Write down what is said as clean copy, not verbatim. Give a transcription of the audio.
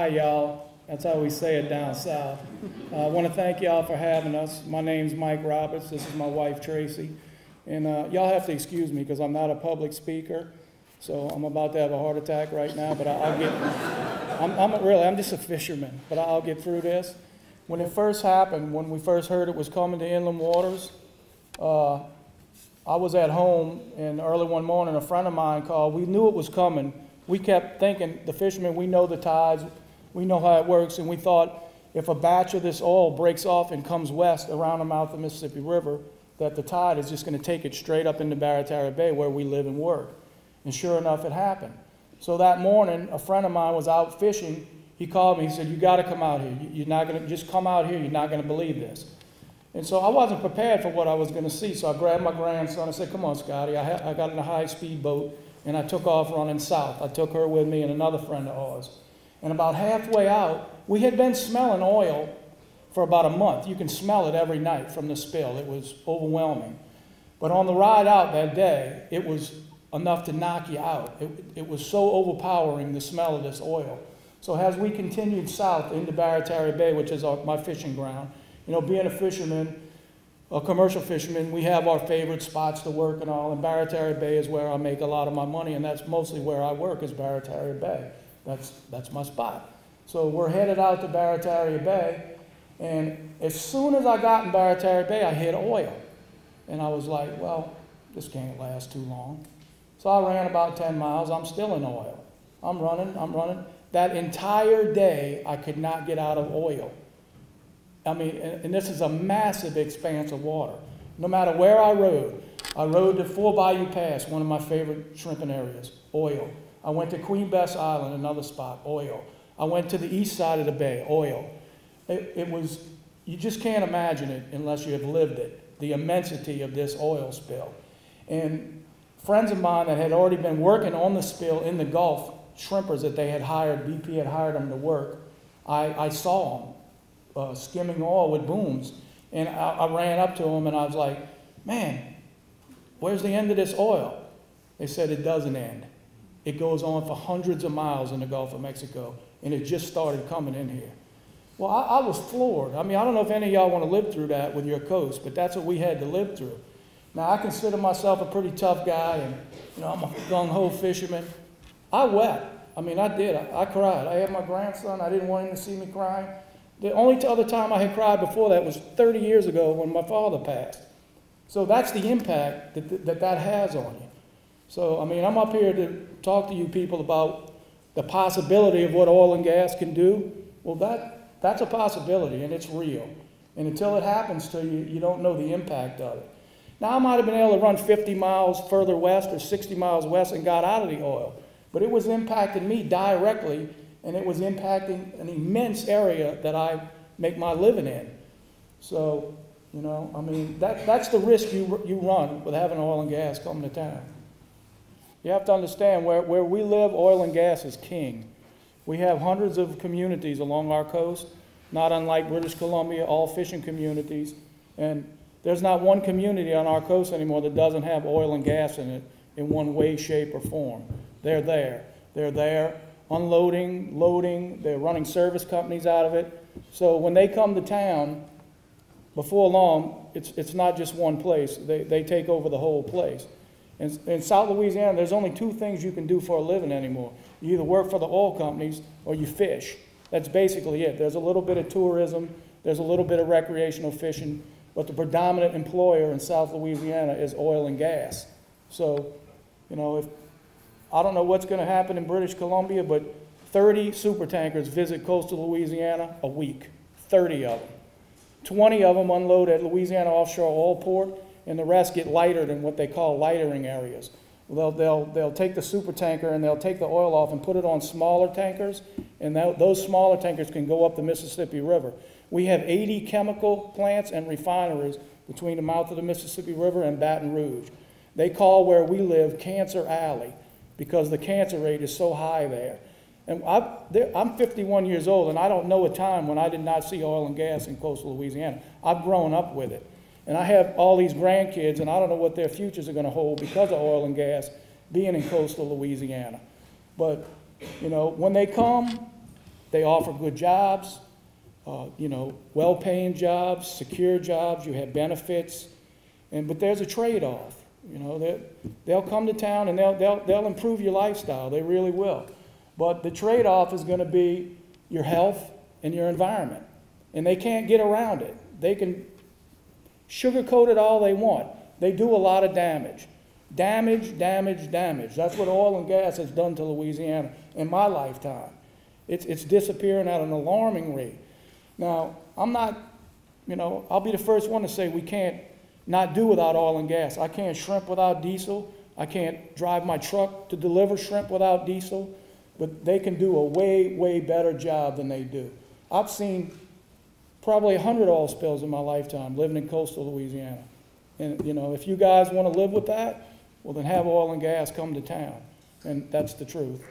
Hi, y'all. That's how we say it down south. I want to thank y'all for having us. My name's Mike Roberts. This is my wife, Tracy. And y'all have to excuse me because I'm not a public speaker. So I'm about to have a heart attack right now, but I'm just a fisherman, but I'll get through this. When it first happened, when we first heard it was coming to inland waters, I was at home, and early one morning, a friend of mine called. We knew it was coming. We kept thinking, the fishermen, we know the tides, we know how it works, and we thought if a batch of this oil breaks off and comes west around the mouth of the Mississippi River, that the tide is just going to take it straight up into Barataria Bay where we live and work. And sure enough, it happened. So that morning, a friend of mine was out fishing. He called me. He said, "You got to come out here. You're not going to just come out here. You're not going to believe this." And so I wasn't prepared for what I was going to see. So I grabbed my grandson. I said, "Come on, Scotty." I got in a high-speed boat, and I took off running south. I took her with me and another friend of ours. And about halfway out, we had been smelling oil for about a month. You can smell it every night from the spill. It was overwhelming. But on the ride out that day, it was enough to knock you out. It was so overpowering, the smell of this oil. So as we continued south into Barataria Bay, which is my fishing ground, you know, being a fisherman, a commercial fisherman, we have our favorite spots to work and all, and Barataria Bay is where I make a lot of my money, and that's mostly where I work, is Barataria Bay. That's my spot. So we're headed out to Barataria Bay, and as soon as I got in Barataria Bay, I hit oil. And I was like, well, this can't last too long. So I ran about 10 miles. I'm still in oil. I'm running. That entire day, I could not get out of oil. I mean, and this is a massive expanse of water. No matter where I rode to Four Bayou Pass, one of my favorite shrimping areas, oil. I went to Queen Bess Island, another spot, oil. I went to the east side of the bay, oil. It was, you just can't imagine it unless you have lived it, the immensity of this oil spill. And friends of mine that had already been working on the spill in the Gulf, shrimpers that they had hired, BP had hired them to work, I saw them skimming oil with booms. And I ran up to them and I was like, "Man, where's the end of this oil?" They said it doesn't end. It goes on for hundreds of miles in the Gulf of Mexico, and it just started coming in here. Well, I was floored. I mean, I don't know if any of y'all want to live through that with your coast, but that's what we had to live through. Now, I consider myself a pretty tough guy, and you know, I'm a gung-ho fisherman. I wept. I mean, I did. I cried. I had my grandson. I didn't want him to see me crying. The only other time I had cried before that was 30 years ago when my father passed. So that's the impact that has on you. So, I mean, I'm up here to talk to you people about the possibility of what oil and gas can do. Well, that's a possibility, and it's real. And until it happens to you, you don't know the impact of it. Now, I might have been able to run 50 miles further west or 60 miles west and got out of the oil, but it was impacting me directly, and it was impacting an immense area that I make my living in. So, you know, I mean, that's the risk you run with having oil and gas coming to town. You have to understand, where we live, oil and gas is king. We have hundreds of communities along our coast, not unlike British Columbia, all fishing communities. And there's not one community on our coast anymore that doesn't have oil and gas in it in one way, shape, or form. They're there. They're there unloading, loading. They're running service companies out of it. So when they come to town, before long, it's not just one place. They take over the whole place. In South Louisiana, there's only two things you can do for a living anymore. You either work for the oil companies or you fish. That's basically it. There's a little bit of tourism, there's a little bit of recreational fishing, but the predominant employer in South Louisiana is oil and gas. So, you know, I don't know what's going to happen in British Columbia, but 30 supertankers visit coastal Louisiana a week, 30 of them. 20 of them unload at Louisiana Offshore Oil Port, and the rest get lightered in what they call lightering areas. They'll take the supertanker and they'll take the oil off and put it on smaller tankers, and those smaller tankers can go up the Mississippi River. We have 80 chemical plants and refineries between the mouth of the Mississippi River and Baton Rouge. They call where we live Cancer Alley because the cancer rate is so high there. And I'm 51 years old, and I don't know a time when I did not see oil and gas in coastal Louisiana. I've grown up with it. And I have all these grandkids, and I don't know what their futures are going to hold because of oil and gas being in coastal Louisiana. But, you know, when they come, They offer good jobs, you know, well-paying jobs, secure jobs, you have benefits, but there's a trade-off. You know, they'll come to town and they'll improve your lifestyle, they really will. But the trade-off is going to be your health and your environment. And they can't get around it. They can sugarcoat it all they want. They do a lot of damage. Damage, damage, damage. That's what oil and gas has done to Louisiana in my lifetime. It's disappearing at an alarming rate. Now, I'm not, you know, I'll be the first one to say we can't not do without oil and gas. I can't shrimp without diesel. I can't drive my truck to deliver shrimp without diesel. But they can do a way, way better job than they do. I've seen probably 100 oil spills in my lifetime living in coastal Louisiana. And, you know, if you guys want to live with that, well, then have oil and gas come to town. And that's the truth.